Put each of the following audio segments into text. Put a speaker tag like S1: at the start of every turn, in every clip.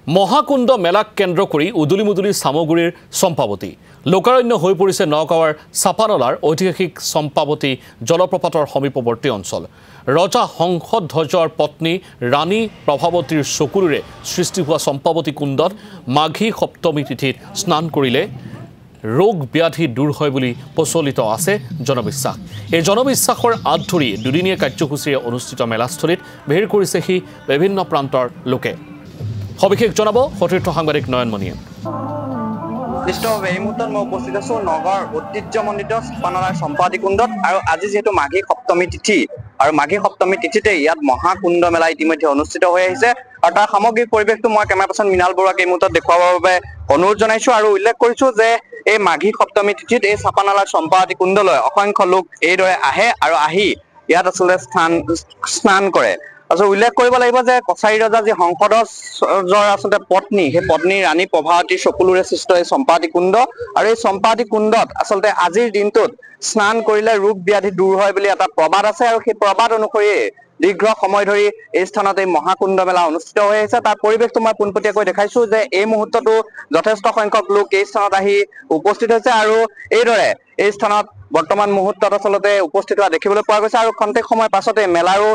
S1: মহাকুণ্ড মেলাক কেন্দ্ৰ কৰি উদুলি-মুদুলি সামগুৰিৰ চম্পাৱতী লোকাৰণ্য হৈ পৰিছে নগাঁৱৰ চাপানলাৰ ঐতিহাসিক চম্পাৱতী জলপ্ৰপাতৰ সমীপৱৰ্তী অঞ্চল। ৰজা হংসধ্বজৰ পত্নী ৰাণী প্ৰভাৱতীৰ চকুৰে সৃষ্টি হোৱা চম্পাৱতী কুণ্ডত মাঘী সপ্তমী তিথিত স্নান কৰিলে ৰোগ ব্যাধি দূৰ হয় বুলি প্ৰচলিত আছে জনবিশ্বাস। এই জনবিশ্বাসৰ আঁত ধৰি দুদিনীয়া কাৰ্যসূচীৰে অনুষ্ঠিত মেলাস্থলীত ভিৰ কৰিছেহি বিভিন্ন প্ৰান্তৰ লোকে। সবিশেষ জনাব সতীৰ্থ সাংবাদিক নয়নমণিয়ে।
S2: এই মুহূৰ্তত মই উপস্থিত আছো নগৰ ঐতিহ্যমণ্ডিত চাপানলাৰ চম্পাৱতী কুণ্ডত। আৰু আজি যিহেতু মাঘী সপ্তমী তিথি আৰু মাঘী সপ্তমী তিথিতে ইয়াত মহাকুণ্ড মেলা ইতিমধ্যে অনুষ্ঠিত হৈ আহিছে। আৰু তাৰ সামগ্ৰিক পৰিৱেশটো মই কেমেৰা পাৰ্চন মৃণাল বৰুৱাক এই মুহূৰ্তত দেখুৱাবৰ বাবে অনুৰোধ জনাইছো আৰু উল্লেখ কৰিছো যে এই মাঘী সপ্তমী তিথিত এই চাপানলাৰ চম্পাৱতী কুণ্ডলৈ অসংখ্য লোক এইদৰে আহে আৰু আহি ইয়াত আচলতে স্নান কৰে। উল্লেখ কৰিব লাগিব যে কছাৰী ৰজা যি হংসধ্বজৰ আচলতে পত্নী, সেই পত্নী ৰাণী প্ৰভাৱতীৰ চকুলোৰে সৃষ্ট এই চম্পাৱতী কুণ্ড। আৰু এই চম্পাৱতী কুণ্ডত আচলতে আজিৰ দিনটোত স্নান কৰিলে ৰোগ ব্যাধি দূৰ হয় বুলি এটা প্ৰবাদ আছে। আৰু সেই প্ৰবাদ অনুসৰি দীৰ্ঘ সময় ধৰি এই স্থানত এই মহাকুণ্ড মেলা অনুষ্ঠিত হৈ আহিছে। তাৰ পৰিৱেশটো মই পোনপটীয়াকৈ দেখাইছো যে এই মুহূৰ্ততো যথেষ্ট সংখ্যক লোক এই স্থানত আহি উপস্থিত হৈছে আৰু এইদৰে এই স্থানত বৰ্তমান মুহূৰ্তত আচলতে উপস্থিত হোৱা দেখিবলৈ পোৱা গৈছে। আৰু খন্তেক সময়ৰ পাছতে মেলাৰো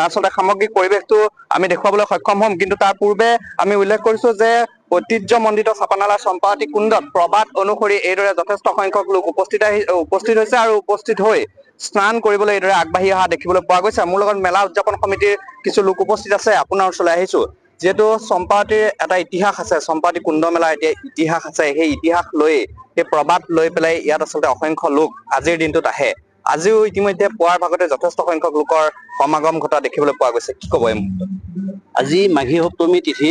S2: আচলতে সামগ্ৰিক পৰিৱেশটো আমি দেখুৱাবলৈ সক্ষম হ'ম। কিন্তু তাৰ পূৰ্বে আমি উল্লেখ কৰিছো যে ঐতিহ্যমণ্ডিত চাপানলাৰ চম্পাৱতী কুণ্ডত প্ৰবাদ অনুসৰি এইদৰে যথেষ্ট সংখ্যক লোক উপস্থিত হৈছে আৰু উপস্থিত হৈ স্নান কৰিবলৈ এইদৰে আগবাঢ়ি অহা দেখিবলৈ পোৱা গৈছে। মোৰ লগত মেলা উদযাপন সমিতিৰ কিছু লোক উপস্থিত আছে। আপোনাৰ ওচৰলৈ আহিছো। যিহেতু চম্পাৱতীৰ এটা ইতিহাস আছে, চম্পাৱতী কুণ্ড মেলাৰ এতিয়া ইতিহাস আছে, সেই ইতিহাস লৈ সেই প্ৰবাদ লৈ পেলাই ইয়াত আচলতে অসংখ্য লোক আজিৰ দিনটোত আহে। আজিও ইতিমধ্যে পুৱাৰ ভাগতে যথেষ্ট সংখ্যক লোকৰ সমাগম ঘটা দেখিবলৈ পোৱা গৈছে। কি ক'ব এই মুহূৰ্তত?
S3: আজি মাঘী সপ্তমী তিথি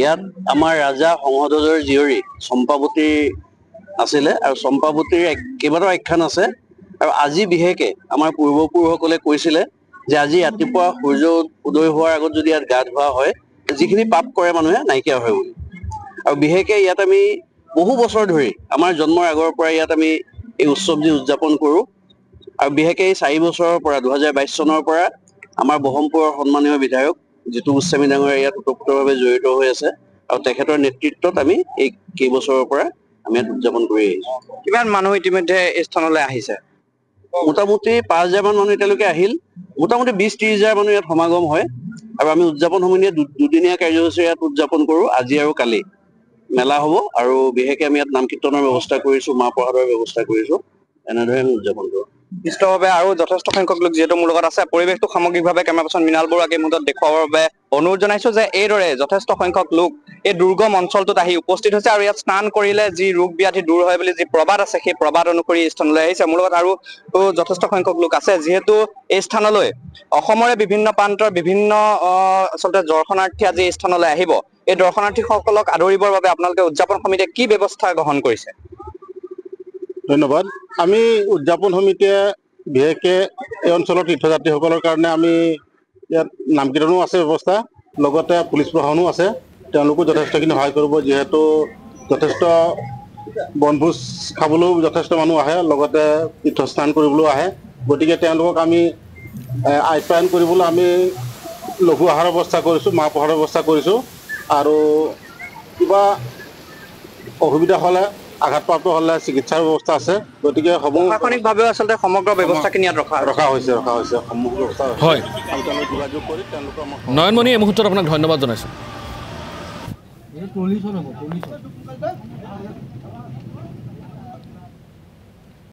S3: ইয়াত আমাৰ ৰাজা হংসধ্বজৰ জীয়ৰী চম্পাৱতী আছিলে আৰু চম্পাৱতীৰ কেইবাটাও আখ্যান আছে। আৰু আজি বিশেষকে আমাৰ পূৰ্বপুৰুষসকলে কৈছিলে যে আজি ৰাতিপুৱা সূৰ্য উদয় হোৱাৰ আগত যদি ইয়াত গা ধোৱা হয়, যিখিনি পাপ কৰে মানুহে নাইকিয়া হয় বুলি। আৰু বিশেষকে ইয়াত আমি বহু বছৰ ধৰি আমাৰ জন্মৰ আগৰ পৰা ইয়াত আমি এই উৎসৱটি উদযাপন কৰোঁ। আৰু বিশেষকে এই 4 বছৰৰ পৰা 2022 চনৰ পৰা আমাৰ বহমপুৰৰ সন্মানীয় বিধায়ক জিতু গোস্বামী ডাঙৰীয়া ইয়াত ওতঃপ্ৰোতভাৱে জড়িত হৈ আছে আৰু তেখেতৰ নেতৃত্বত আমি এই কেইবছৰৰ পৰা আমি ইয়াত উদযাপন কৰি আহিছোঁ।
S2: কিমান মানুহ ইতিমধ্যে এই স্থানলৈ আহিছে?
S3: মোটামুটি 5,000 মান মানুহ এতিয়ালৈকে আহিল। মোটামুটি 20-30 হাজাৰ মানুহ ইয়াত সমাগম হয়। আৰু আমি উদযাপন সমিতিয়ে দুদিনীয়া কাৰ্যসূচী ইয়াত উদযাপন কৰোঁ। আজি আৰু কালি মেলা হ'ব আৰু বিশেষকে আমি ইয়াত নাম কীৰ্তনৰ ব্যৱস্থা কৰিছোঁ, মাহ প্ৰসাদৰ ব্যৱস্থা কৰিছোঁ। এনেদৰে আমি উদযাপন কৰোঁ।
S2: নিশ্চিতভাৱে আৰু যথেষ্ট সংখ্যক লোক যিহেতু মোৰ লগত আছে, পৰিৱেশটো সামগ্ৰিকভাৱে কেমেৰা পাৰ্চন মৃণাল বৰুৱাক এই মুহূৰ্তত দেখুৱাবৰ বাবে অনুৰোধ জনাইছো যে এইদৰে যথেষ্ট সংখ্যক লোক এই দুৰ্গম অঞ্চলটোত আহি উপস্থিত হৈছে আৰু ইয়াত স্নান কৰিলে যি ৰোগ ব্যাধি দূৰ হয় বুলি যি প্ৰবাদ আছে, সেই প্ৰবাদ অনুসৰি এই স্থানলৈ আহিছে। মোৰ লগত আৰু যথেষ্ট সংখ্যক লোক আছে। যিহেতু এই স্থানলৈ অসমৰে বিভিন্ন প্ৰান্তৰ বিভিন্ন আচলতে দৰ্শনাৰ্থী আজি এই স্থানলৈ আহিব, এই দৰ্শনাৰ্থীসকলক আদৰিবৰ বাবে আপোনালোকে উদযাপন সমিতিয়ে কি ব্যৱস্থা গ্ৰহণ কৰিছে?
S4: ধন্যবাদ। আমি উদযাপন সমিতিয়ে বিশেষকৈ এই অঞ্চলৰ তীৰ্থযাত্ৰীসকলৰ কাৰণে আমি ইয়াত নাম কীৰ্তনো আছে ব্যৱস্থা, লগতে পুলিচ প্ৰশাসনো আছে। তেওঁলোকো যথেষ্টখিনি সহায় কৰিব, যিহেতু যথেষ্ট বনভোজ খাবলৈও যথেষ্ট মানুহ আহে, লগতে তীৰ্থস্নান কৰিবলৈও আহে। গতিকে তেওঁলোকক আমি আপ্যায়ন কৰিবলৈ আমি লঘু আহাৰৰ ব্যৱস্থা কৰিছোঁ, মাহ প্ৰসাদৰ ব্যৱস্থা কৰিছোঁ। আৰু কিবা অসুবিধা হ'লে, আঘাতপ্ৰাপ্ত হ'লে চিকিৎসাৰ ব্যৱস্থা আছে। গতিকে
S2: প্ৰশাসনিকভাৱেও আচলতে সমগ্ৰ ব্যৱস্থাখিনি ইয়াত ৰখা হৈছে।
S4: সমগ্ৰ ব্যৱস্থা
S1: হয়।
S4: যোগাযোগ কৰি তেওঁলোকে
S1: নয়নমণি, এই মুহূৰ্তত আপোনাক ধন্যবাদ জনাইছোঁ।